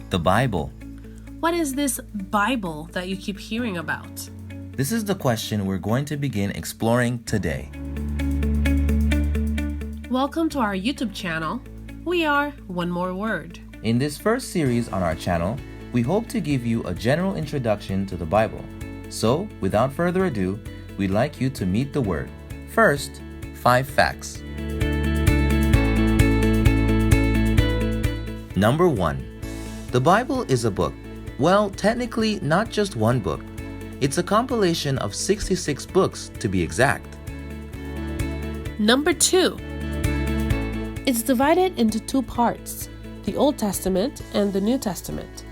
The Bible. What is this Bible that you keep hearing about? This is the question we're going to begin exploring today. Welcome to our YouTube channel. We are One More Word. In this first series on our channel, we hope to give you a general introduction to the Bible. So, without further ado, we'd like you to meet the Word. First, 5 facts. Number 1. The Bible is a book. Well, technically, not just one book. It's a compilation of 66 books to be exact. Number 2. It's divided into 2 parts, the Old Testament and the New Testament.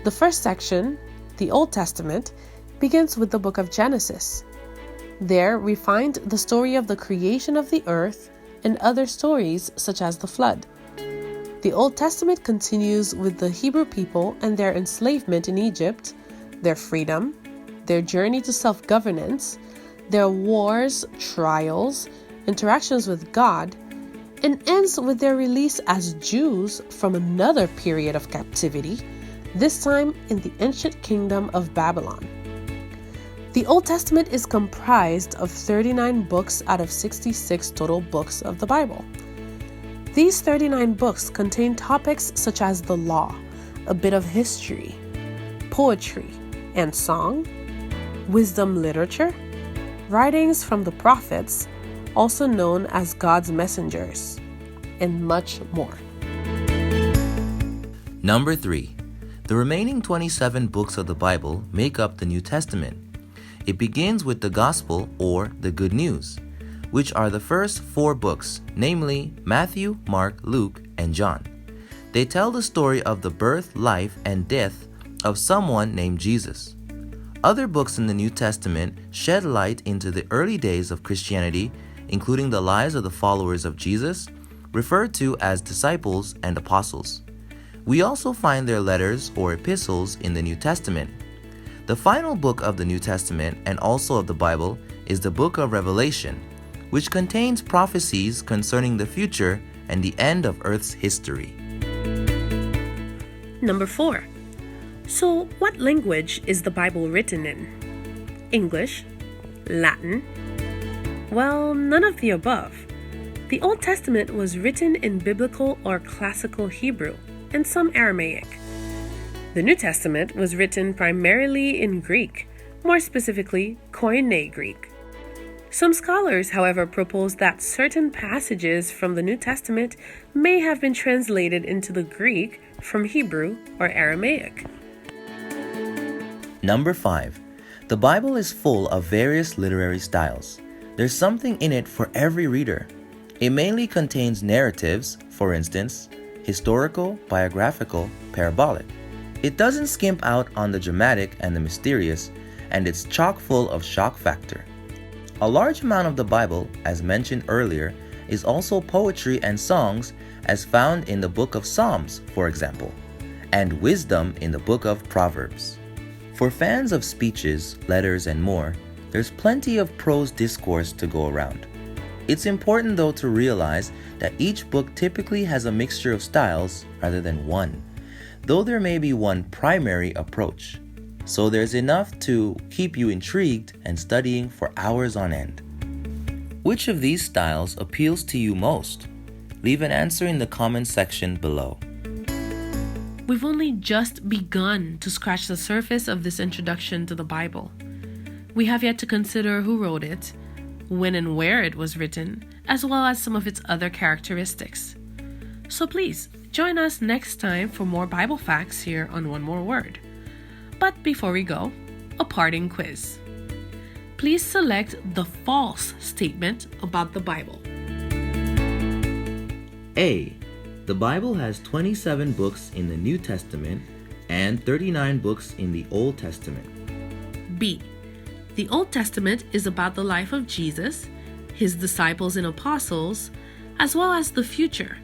The first section, the Old Testament, begins with the book of Genesis. There we find the story of the creation of the earth and other stories such as the flood. The Old Testament continues with the Hebrew people and their enslavement in Egypt, their freedom, their journey to self-governance, their wars, trials, interactions with God, and ends with their release as Jews from another period of captivity, this time in the ancient kingdom of Babylon. The Old Testament is comprised of 39 books out of 66 total books of the Bible. These 39 books contain topics such as the law, a bit of history, poetry and song, wisdom literature, writings from the prophets, also known as God's messengers, and much more. Number 3. The remaining 27 books of the Bible make up the New Testament. It begins with the Gospel or the Good News, which are the first 4 books, namely Matthew, Mark, Luke, and John. They tell the story of the birth, life, and death of someone named Jesus. Other books in the New Testament shed light into the early days of Christianity, including the lives of the followers of Jesus, referred to as disciples and apostles. We also find their letters or epistles in the New Testament. The final book of the New Testament and also of the Bible is the book of Revelation, which contains prophecies concerning the future and the end of Earth's history. Number 4. So, what language is the Bible written in? English? Latin? Well, none of the above. The Old Testament was written in Biblical or Classical Hebrew and some Aramaic. The New Testament was written primarily in Greek, more specifically Koine Greek. Some scholars, however, propose that certain passages from the New Testament may have been translated into the Greek from Hebrew or Aramaic. Number 5. The Bible is full of various literary styles. There's something in it for every reader. It mainly contains narratives, for instance, historical, biographical, parabolic. It doesn't skimp out on the dramatic and the mysterious, and it's chock full of shock factor. A large amount of the Bible, as mentioned earlier, is also poetry and songs as found in the book of Psalms, for example, and wisdom in the book of Proverbs. For fans of speeches, letters, and more, there's plenty of prose discourse to go around. It's important though to realize that each book typically has a mixture of styles rather than one, though there may be one primary approach. So there's enough to keep you intrigued and studying for hours on end. Which of these styles appeals to you most? Leave an answer in the comment section below. We've only just begun to scratch the surface of this introduction to the Bible. We have yet to consider who wrote it, when and where it was written, as well as some of its other characteristics. So please, join us next time for more Bible facts here on One More Word. But before we go, a parting quiz. Please select the false statement about the Bible. A. The Bible has 27 books in the New Testament and 39 books in the Old Testament. B. The Old Testament is about the life of Jesus, his disciples and apostles, as well as the future,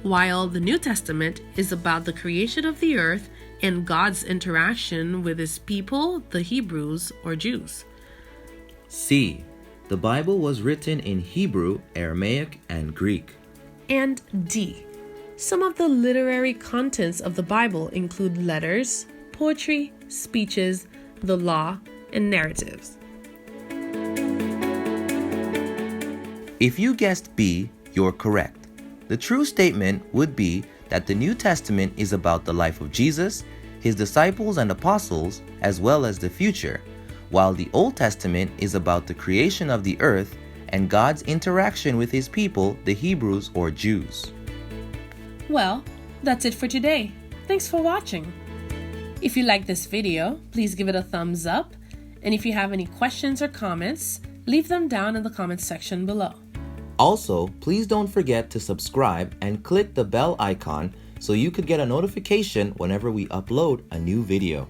while the New Testament is about the creation of the earth and God's interaction with his people, the Hebrews or Jews. C. The Bible was written in Hebrew, Aramaic, and Greek. And D. Some of the literary contents of the Bible include letters, poetry, speeches, the law, and narratives. If you guessed B, you're correct. The true statement would be that the New Testament is about the life of Jesus, his disciples and apostles, as well as the future, while the Old Testament is about the creation of the earth and God's interaction with his people, the Hebrews or Jews. Well, that's it for today. Thanks for watching. If you like this video, please give it a thumbs up, and if you have any questions or comments, leave them down in the comments section below. Also, please don't forget to subscribe and click the bell icon so you could get a notification whenever we upload a new video.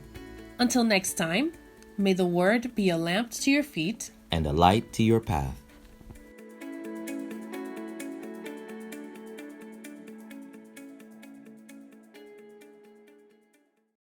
Until next time, may the Word be a lamp to your feet And a light to your path.